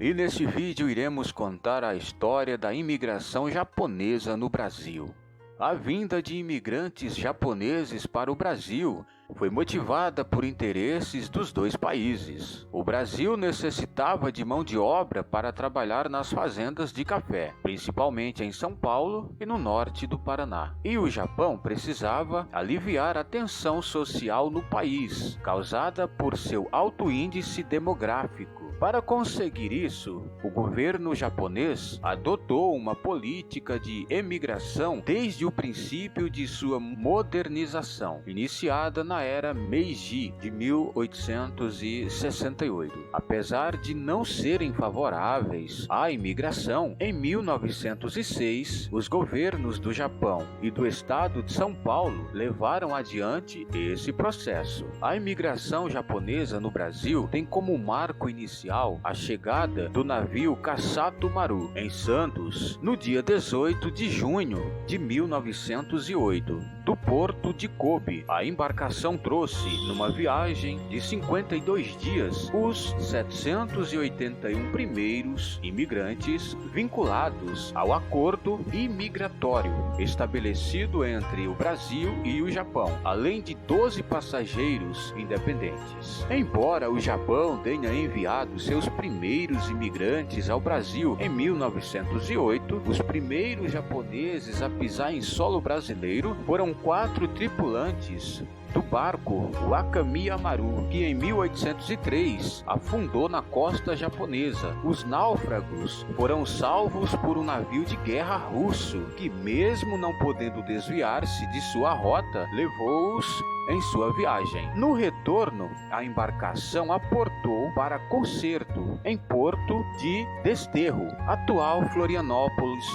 E nesse vídeo iremos contar a história da imigração japonesa no Brasil. A vinda de imigrantes japoneses para o Brasil foi motivada por interesses dos dois países. O Brasil necessitava de mão de obra para trabalhar nas fazendas de café, principalmente em São Paulo e no norte do Paraná. E o Japão precisava aliviar a tensão social no país, causada por seu alto índice demográfico. Para conseguir isso, o governo japonês adotou uma política de emigração desde o princípio de sua modernização, iniciada na era Meiji de 1868. Apesar de não serem favoráveis à imigração, em 1906, os governos do Japão e do estado de São Paulo levaram adiante esse processo. A imigração japonesa no Brasil tem como marco inicial a chegada do navio Kasato Maru em Santos no dia 18 de junho de 1908, do porto de Kobe. A embarcação trouxe, numa viagem de 52 dias, os 781 primeiros imigrantes vinculados ao acordo imigratório estabelecido entre o Brasil e o Japão, além de 12 passageiros independentes. Embora o Japão tenha enviado seus primeiros imigrantes ao Brasil em 1908, os primeiros japoneses a pisar em solo brasileiro foram 4 tripulantes do barco Wakami Amaru, que em 1803 afundou na costa japonesa. Os náufragos foram salvos por um navio de guerra russo, que mesmo não podendo desviar-se de sua rota, levou-os em sua viagem. No retorno, a embarcação aportou para conserto em Porto de Desterro, atual Florianópolis,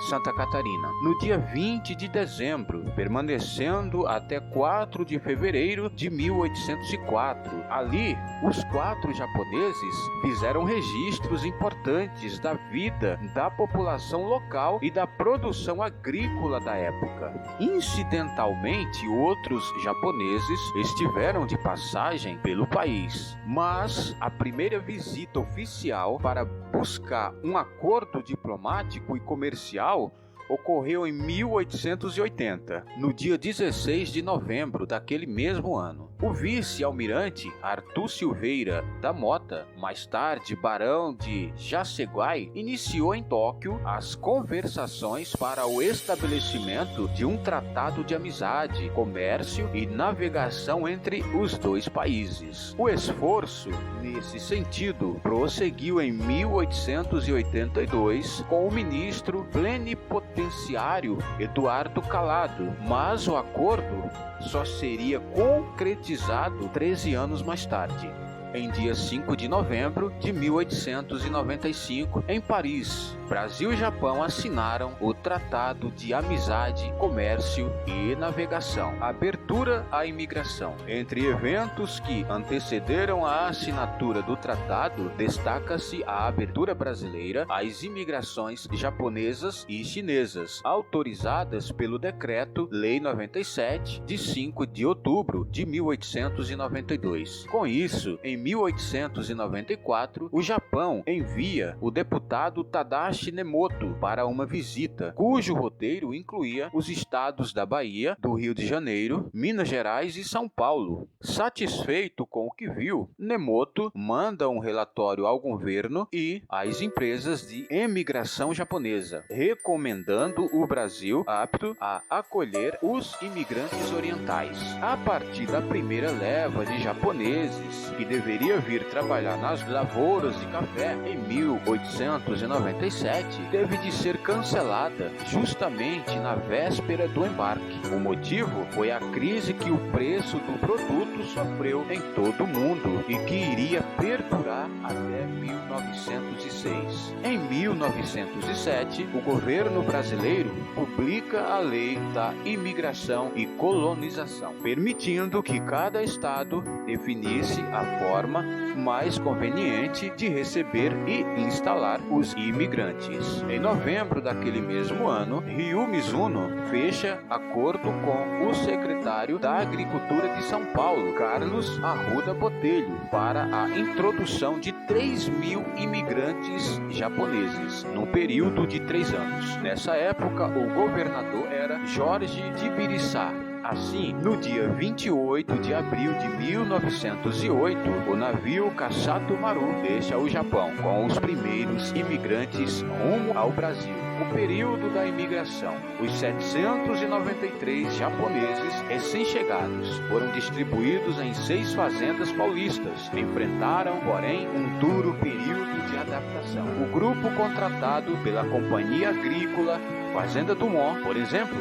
Santa Catarina, no dia 20 de dezembro, permanecendo até 4 de fevereiro de 1804. Ali, os 4 japoneses fizeram registros importantes da vida da população local e da produção agrícola da época. Incidentalmente, outros japoneses estiveram de passagem pelo país, mas a primeira visita oficial para buscar um acordo diplomático e comercial ocorreu em 1880, no dia 16 de novembro daquele mesmo ano. O vice-almirante Arthur Silveira da Mota, mais tarde barão de Jaceguai, iniciou em Tóquio as conversações para o estabelecimento de um tratado de amizade, comércio e navegação entre os dois países. O esforço, nesse sentido, prosseguiu em 1882 com o ministro plenipotenciário Eduardo Calado, mas o acordo só seria concretizado 13 anos mais tarde, em dia 5 de novembro de 1895, em Paris. Brasil e Japão assinaram o Tratado de Amizade, Comércio e Navegação. Abertura à imigração. Entre eventos que antecederam a assinatura do tratado, destaca-se a abertura brasileira às imigrações japonesas e chinesas, autorizadas pelo Decreto-Lei 97, de 5 de outubro de 1892. Com isso, em 1894, o Japão envia o deputado Tadashi Nemoto para uma visita, cujo roteiro incluía os estados da Bahia, do Rio de Janeiro, Minas Gerais e São Paulo. Satisfeito com o que viu, Nemoto manda um relatório ao governo e às empresas de imigração japonesa, recomendando o Brasil apto a acolher os imigrantes orientais. A partir da primeira leva de japoneses que deveria vir trabalhar nas lavouras de café em 1897, teve de ser cancelada justamente na véspera do embarque. O motivo foi a crise que o preço do produto sofreu em todo o mundo e que iria perdurar até 1906. Em 1907, o governo brasileiro publica a Lei da Imigração e Colonização, permitindo que cada estado definisse a forma mais conveniente de receber receber e instalar os imigrantes. Em novembro daquele mesmo ano, Ryu Mizuno fecha acordo com o secretário da Agricultura de São Paulo, Carlos Arruda Botelho, para a introdução de 3.000 imigrantes japoneses, num período de 3 anos. Nessa época, o governador era Jorge de Ibiriçá. Assim, no dia 28 de abril de 1908, o navio Kasato Maru deixa o Japão com os primeiros imigrantes rumo ao Brasil. O período da imigração. Os 793 japoneses recém-chegados foram distribuídos em 6 fazendas paulistas. Enfrentaram, porém, um duro período de adaptação. O grupo contratado pela Companhia Agrícola Fazenda Dumont, por exemplo,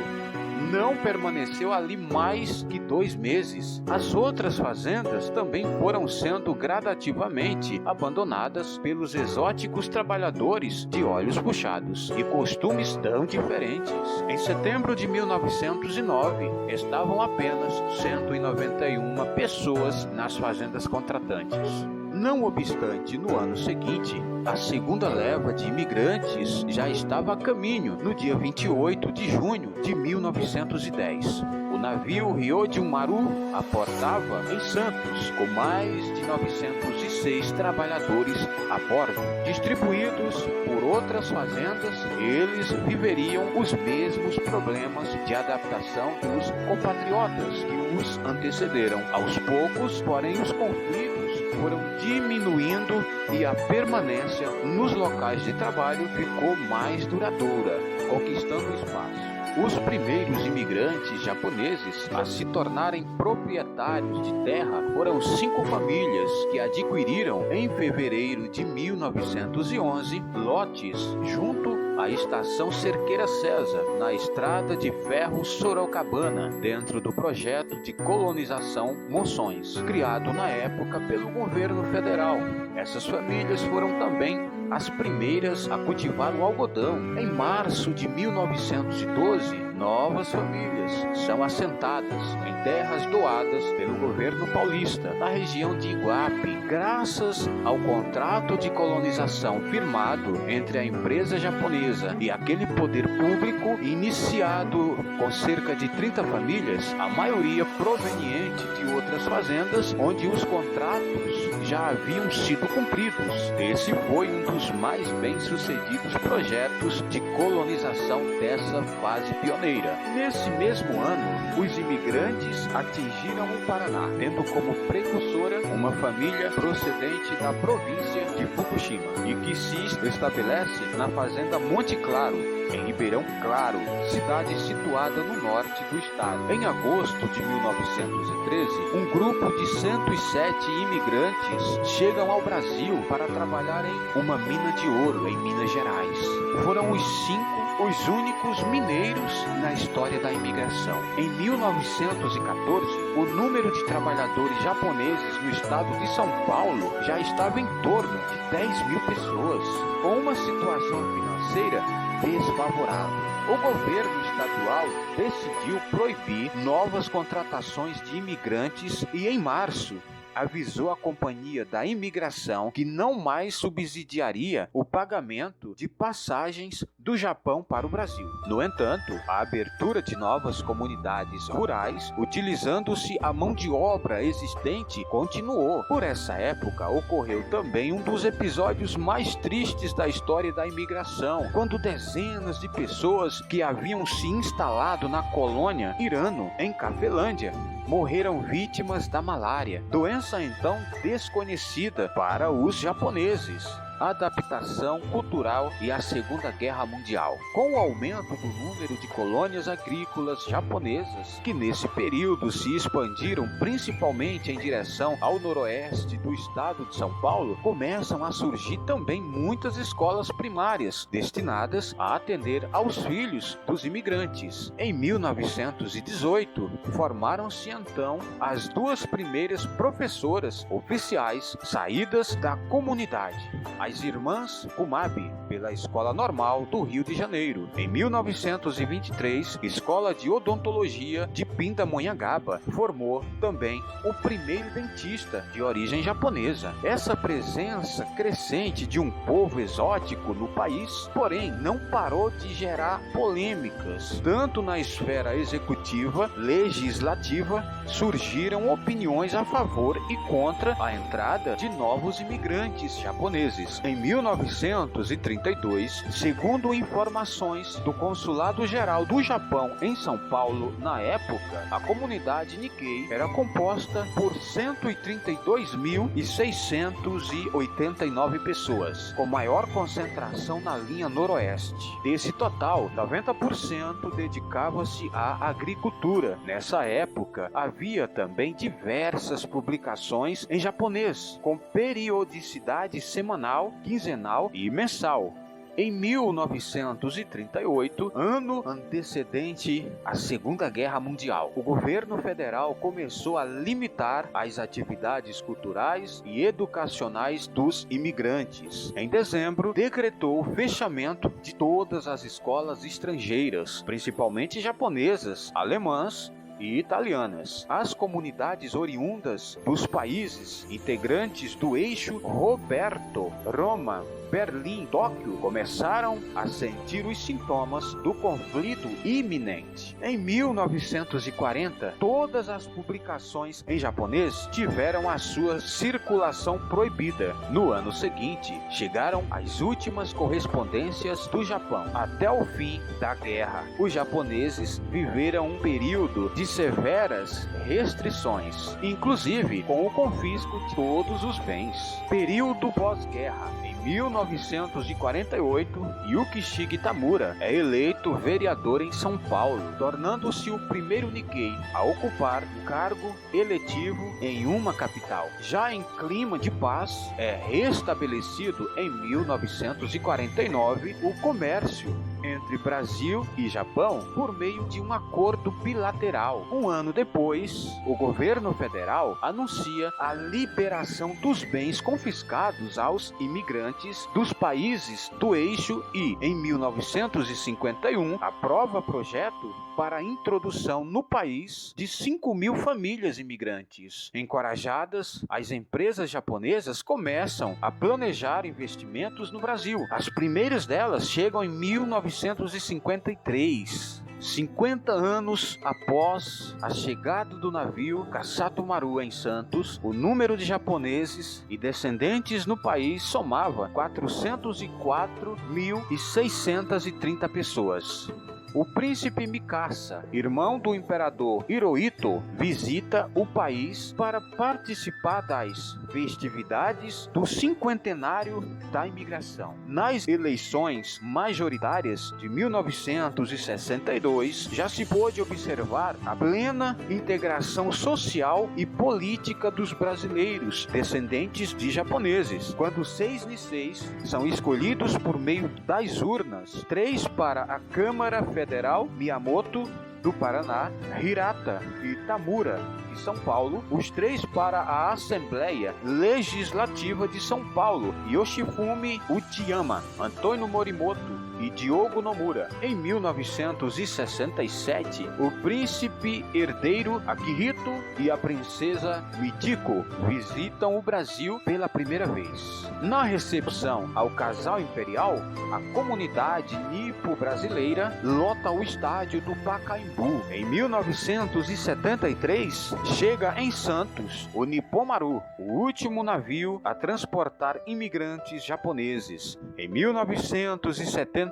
não permaneceu ali mais que 2 meses. As outras fazendas também foram sendo gradativamente abandonadas pelos exóticos trabalhadores de olhos puxados e costumes tão diferentes. Em setembro de 1909, estavam apenas 191 pessoas nas fazendas contratantes. Não obstante, no ano seguinte, a segunda leva de imigrantes já estava a caminho no dia 28 de junho de 1910. O navio Ryoji Maru aportava em Santos, com mais de 906 trabalhadores a bordo. Distribuídos por outras fazendas, eles viveriam os mesmos problemas de adaptação dos compatriotas que os antecederam. Aos poucos, porém, os conflitos foram diminuindo e a permanência nos locais de trabalho ficou mais duradoura, conquistando espaço. Os primeiros imigrantes japoneses a se tornarem proprietários de terra foram 5 famílias que adquiriram em fevereiro de 1911 lotes junto à estação Cerqueira César, na estrada de ferro Sorocabana, dentro do projeto de colonização Monções, criado na época pelo governo federal. Essas famílias foram também as primeiras a cultivar o algodão. Em março de 1912, novas famílias são assentadas em terras doadas pelo governo paulista, na região de Iguape, graças ao contrato de colonização firmado entre a empresa japonesa e aquele poder público, iniciado com cerca de 30 famílias, a maioria proveniente de outras fazendas, onde os contratos já haviam sido cumpridos. Esse foi um dos mais bem-sucedidos projetos de colonização dessa fase pioneira. Nesse mesmo ano, os imigrantes atingiram o Paraná, tendo como precursora uma família procedente da província de Fukushima e que se estabelece na fazenda Monte Claro, em Ribeirão Claro, cidade situada no norte do estado. Em agosto de 1913, um grupo de 107 imigrantes chegam ao Brasil para trabalhar em uma mina de ouro em Minas Gerais. Foram os 5 os únicos mineiros na história da imigração. Em 1914, o número de trabalhadores japoneses no estado de São Paulo já estava em torno de 10.000 pessoas, com uma situação financeira desfavorável. O governo estadual decidiu proibir novas contratações de imigrantes e, em março, avisou a Companhia da Imigração que não mais subsidiaria o pagamento de passagens do Japão para o Brasil. No entanto, a abertura de novas comunidades rurais, utilizando-se a mão de obra existente, continuou. Por essa época, ocorreu também um dos episódios mais tristes da história da imigração, quando dezenas de pessoas que haviam se instalado na colônia Irano, em Cafelândia, morreram vítimas da malária, doença então desconhecida para os japoneses. Adaptação cultural e a Segunda Guerra Mundial. Com o aumento do número de colônias agrícolas japonesas, que nesse período se expandiram principalmente em direção ao noroeste do estado de São Paulo, começam a surgir também muitas escolas primárias destinadas a atender aos filhos dos imigrantes. Em 1918, formaram-se então as 2 primeiras professoras oficiais saídas da comunidade. A as Irmãs Kumabi pela Escola Normal do Rio de Janeiro. Em 1923, Escola de Odontologia de Pindamonhangaba formou também o primeiro dentista de origem japonesa. Essa presença crescente de um povo exótico no país, porém, não parou de gerar polêmicas. Tanto na esfera executiva, legislativa, surgiram opiniões a favor e contra a entrada de novos imigrantes japoneses. Em 1932, segundo informações do Consulado-Geral do Japão em São Paulo, na época, a comunidade Nikkei era composta por 132.689 pessoas, com maior concentração na linha noroeste. Desse total, 90% dedicava-se à agricultura. Nessa época, havia também diversas publicações em japonês, com periodicidade semanal, quinzenal e mensal. Em 1938, ano antecedente à Segunda Guerra Mundial, o governo federal começou a limitar as atividades culturais e educacionais dos imigrantes. Em dezembro, decretou o fechamento de todas as escolas estrangeiras, principalmente japonesas, alemãs e italianas. As comunidades oriundas dos países integrantes do eixo Roberto, Roma, Berlim, Tóquio, começaram a sentir os sintomas do conflito iminente. Em 1940, todas as publicações em japonês tiveram a sua circulação proibida. No ano seguinte, chegaram as últimas correspondências do Japão. Até o fim da guerra, os japoneses viveram um período de severas restrições, inclusive com o confisco de todos os bens. Período pós-guerra. Em 1948, Yukishige Tamura é eleito vereador em São Paulo, tornando-se o primeiro Nikkei a ocupar o cargo eletivo em uma capital. Já em clima de paz, é restabelecido em 1949 o comércio entre Brasil e Japão por meio de um acordo bilateral. Um ano depois, o governo federal anuncia a liberação dos bens confiscados aos imigrantes dos países do eixo e, em 1951, aprova projeto para a introdução no país de 5.000 famílias imigrantes. Encorajadas, as empresas japonesas começam a planejar investimentos no Brasil. As primeiras delas chegam em 1953. 50 anos após a chegada do navio Kasatomaru em Santos, o número de japoneses e descendentes no país somava 404.630 pessoas. O príncipe Mikasa, irmão do imperador Hirohito, visita o país para participar das festividades do cinquentenário da imigração. Nas eleições majoritárias de 1962, já se pôde observar a plena integração social e política dos brasileiros descendentes de japoneses, quando 6 Nisseis são escolhidos por meio das urnas, 3 para a Câmara Federal, Miyamoto do Paraná, Hirata e Tamura de São Paulo, os 3 para a Assembleia Legislativa de São Paulo, Yoshifumi Uchiyama, Antônio Morimoto e Diogo Nomura. Em 1967, o príncipe herdeiro Akihito e a princesa Michiko visitam o Brasil pela primeira vez. Na recepção ao casal imperial, a comunidade nipo-brasileira lota o estádio do Pacaembu. Em 1973, chega em Santos o Nippomaru, o último navio a transportar imigrantes japoneses. Em 1978,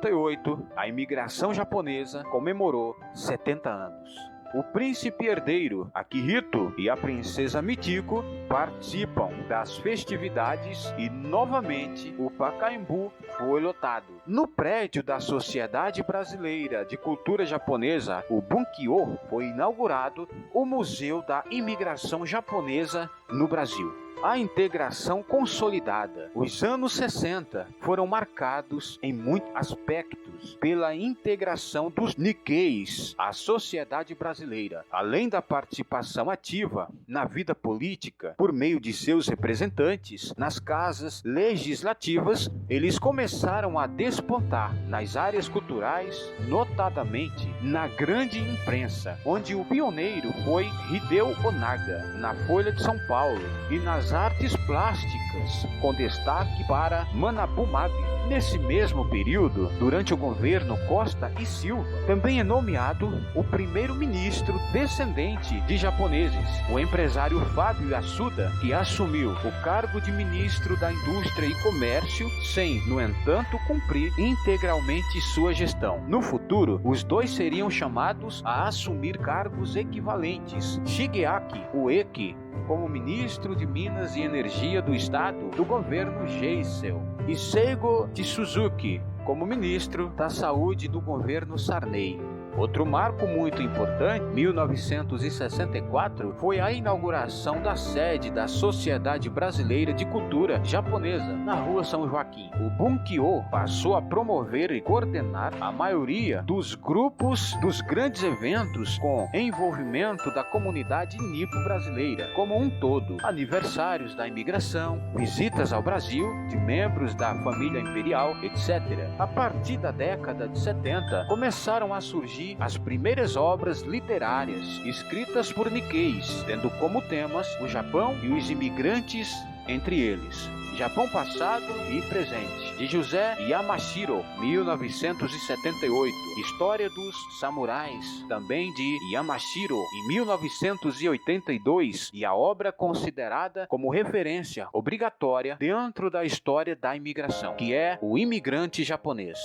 a imigração japonesa comemorou 70 anos. O príncipe herdeiro Akihito e a princesa Michiko participam das festividades e novamente o Pacaembu foi lotado. No prédio da Sociedade Brasileira de Cultura Japonesa, o Bunkyo, foi inaugurado o Museu da Imigração Japonesa no Brasil. a integração consolidada. Os anos 60 foram marcados em muitos aspectos pela integração dos Nikkeis à sociedade brasileira, além da participação ativa na vida política por meio de seus representantes nas casas legislativas. Eles começaram a despontar nas áreas culturais, notadamente na grande imprensa, onde o pioneiro foi Hideo Onaga, na Folha de São Paulo, e nas artes plásticas, com destaque para Manabumab. Nesse mesmo período, durante o governo Costa e Silva, também é nomeado o primeiro-ministro descendente de japoneses, o empresário Fábio Yasuda, que assumiu o cargo de ministro da Indústria e Comércio, sem, no entanto, cumprir integralmente sua gestão. No futuro, os dois seriam chamados a assumir cargos equivalentes. Shigeaki Ueki, como ministro de Minas e Energia do Estado do governo Geisel, e Seigo de Suzuki, como ministro da Saúde do governo Sarney. Outro marco muito importante, 1964, foi a inauguração da sede da Sociedade Brasileira de Cultura Japonesa, na Rua São Joaquim. O Bunkyo passou a promover e coordenar a maioria dos grupos dos grandes eventos com envolvimento da comunidade nipo brasileira como um todo, aniversários da imigração, visitas ao Brasil de membros da família imperial, etc. A partir da década de 70, começaram a surgir as primeiras obras literárias escritas por Nikkeis, tendo como temas o Japão e os imigrantes entre eles. Japão Passado e Presente, de José Yamashiro, 1978. História dos Samurais, também de Yamashiro, em 1982, e a obra considerada como referência obrigatória dentro da história da imigração, que é O Imigrante Japonês,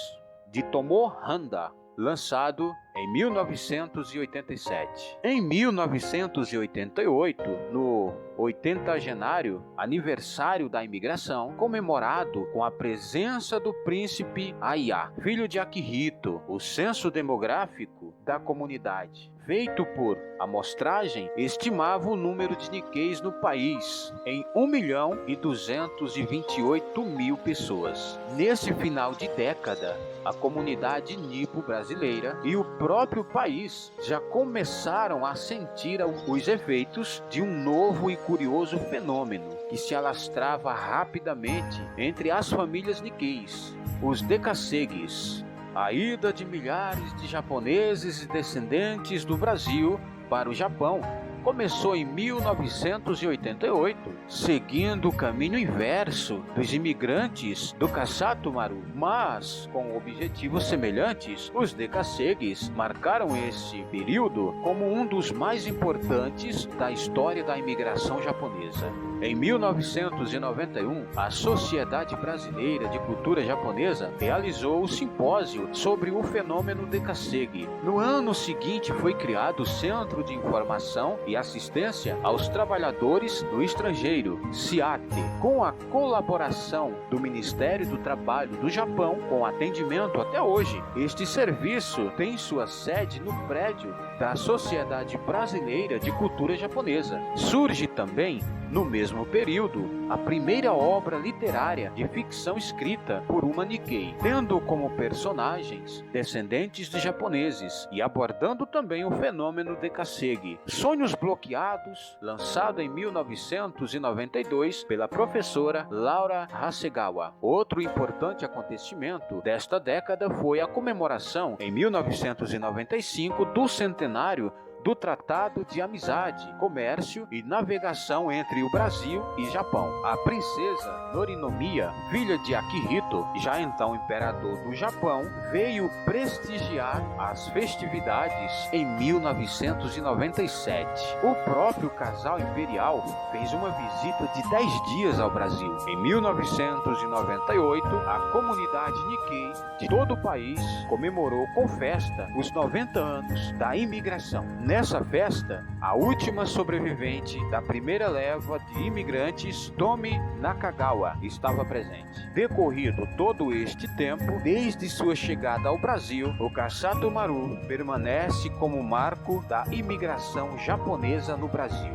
de Tomo Handa, lançado em 1987. Em 1988, no 80º aniversário da imigração, comemorado com a presença do príncipe Aya, filho de Akihito, o censo demográfico da comunidade, feito por amostragem, estimava o número de Nikkeis no país em 1.228.000 pessoas. Nesse final de década, a comunidade nipo brasileira e o próprio país já começaram a sentir os efeitos de um novo e curioso fenômeno que se alastrava rapidamente entre as famílias Nikkeis, os Dekasegis. A ida de milhares de japoneses e descendentes do Brasil para o Japão começou em 1988, seguindo o caminho inverso dos imigrantes do Kassato Maru, mas com objetivos semelhantes. Os Dekasegis marcaram esse período como um dos mais importantes da história da imigração japonesa. Em 1991, a Sociedade Brasileira de Cultura Japonesa realizou o simpósio sobre o fenômeno Dekasegi. No ano seguinte foi criado o Centro de Informação e Assistência aos Trabalhadores do Estrangeiro, CIAT, com a colaboração do Ministério do Trabalho do Japão, com atendimento até hoje. Este serviço tem sua sede no prédio da Sociedade Brasileira de Cultura Japonesa. Surge também, no mesmo período, a primeira obra literária de ficção escrita por uma Nikkei, tendo como personagens descendentes de japoneses e abordando também o fenômeno Dekasegi. Sonhos Bloqueados, lançado em 1992 pela professora Laura Hasegawa. Outro importante acontecimento desta década foi a comemoração, em 1995, do centenário do Tratado de Amizade, Comércio e Navegação entre o Brasil e Japão. A princesa Norinomiya, filha de Akihito, já então imperador do Japão, veio prestigiar as festividades em 1997. O próprio casal imperial fez uma visita de 10 dias ao Brasil. Em 1998, a comunidade Nikkei de todo o país comemorou com festa os 90 anos da imigração. Nessa festa, a última sobrevivente da primeira leva de imigrantes, Tomi Nakagawa, estava presente. Decorrido todo este tempo, desde sua chegada ao Brasil, o Kassato Maru permanece como marco da imigração japonesa no Brasil.